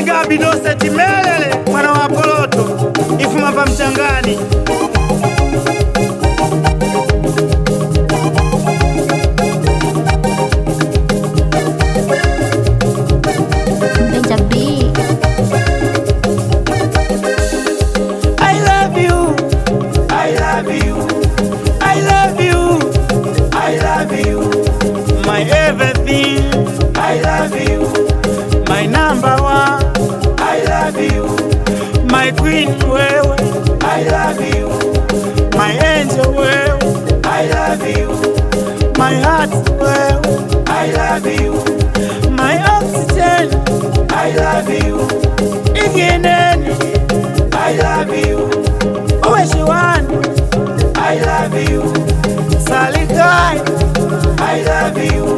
Gabi Doseti Melele mwana wa Poloto ifuma pa Mchangani. My everything, I love you. My number one, I love you. My queen, wewe, I love you. My angel, wewe, I love you. My heart, wewe, I love you. My oxygen, I love you. Igineni, I love you. Uweshiwani, I love you. Salikai, I love you.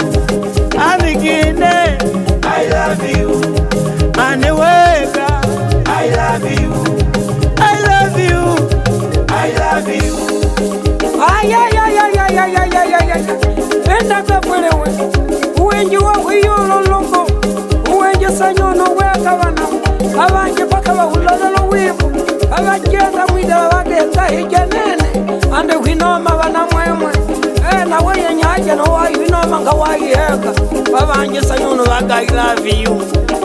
Amigine, I love you. Aneweka, I love you. I love you. I love you. Ay ay ay ay ay ay ay ay ay ay. Enda kapelewe. Uwenji wa wiyolo longo. Uwenji sanyono weka wana. Abanje paka bahulolo wivu. Abagenda mwida bagenda hijanene. Ande winoma wana mwemwe. Na weye nyaje no wayi winoma nga wayi heka. Abanje sanyono baga I love you.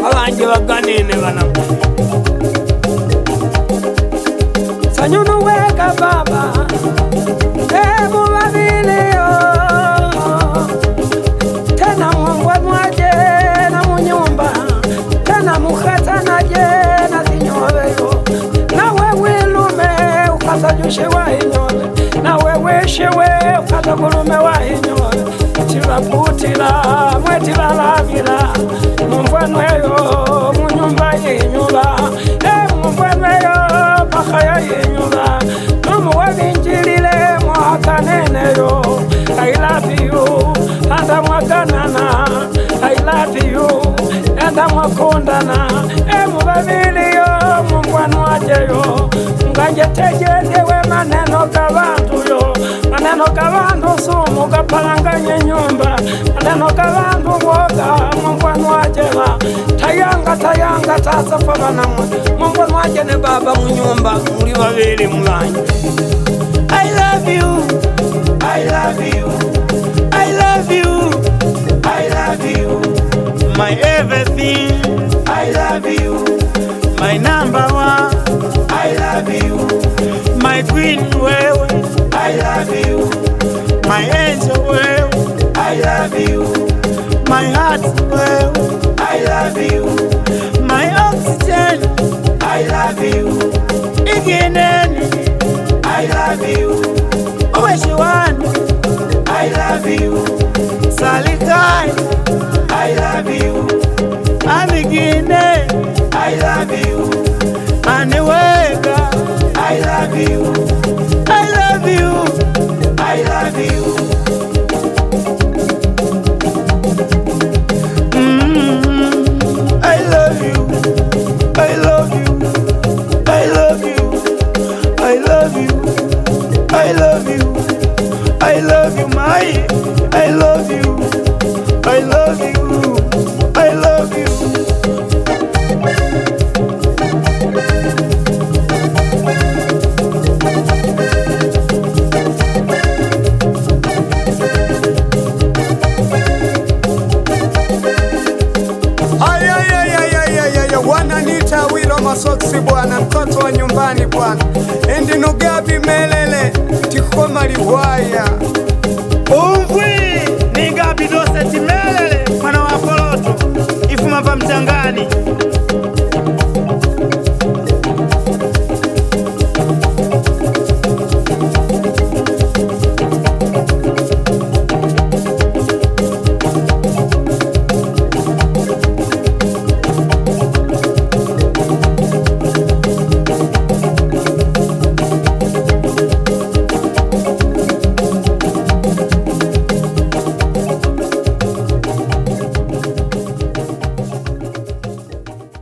Abanje baganene wana. Sanyono weka baba. Mubabiliyo tena mwangwa mwaje na munyumba tena mukhatanaje na zinyobeyo nawe wilume ukazajushe wahinyole nawe weshewe ukazagulume wahinyole tilaputila mwetilalavila mumvwanweyo munyumba yinyula mumvwanweyo pakaya yinyula numuwavinjilile mwakaneneyo I love you anda mwakanana I love you anda mwakundana mubabiliyo mungwanu wajeyo nganje tejedewe maneno kabantuyo maneno kabantu sumu kapalanganye nyumba maneno kabantu woga mungwanu wajeba tayanga tasafa banamwe mungwanu wajene baba munyumba muri babiri mulanye I love you. I love you. I love you. I love you. My everything, I love you. My number one, I love you. My queen, wewe, I love you. My angel, wewe, I love you. My heart, wewe, I love you. My oxygen, I love you. Igineni, I love you. Uweshiwani, I love you. Salikai, I love you. Amigine, I love you. Aneweka, I love you. I love you. I love you. I love you. I love you. I love you. I love you. I love you. I love you, my. I love you. I love you. I love you. Wananiita Wilo Masoksi bwana, mtoto wa nyumbani bwana. Endi Gabi Melele tikoma liwaya.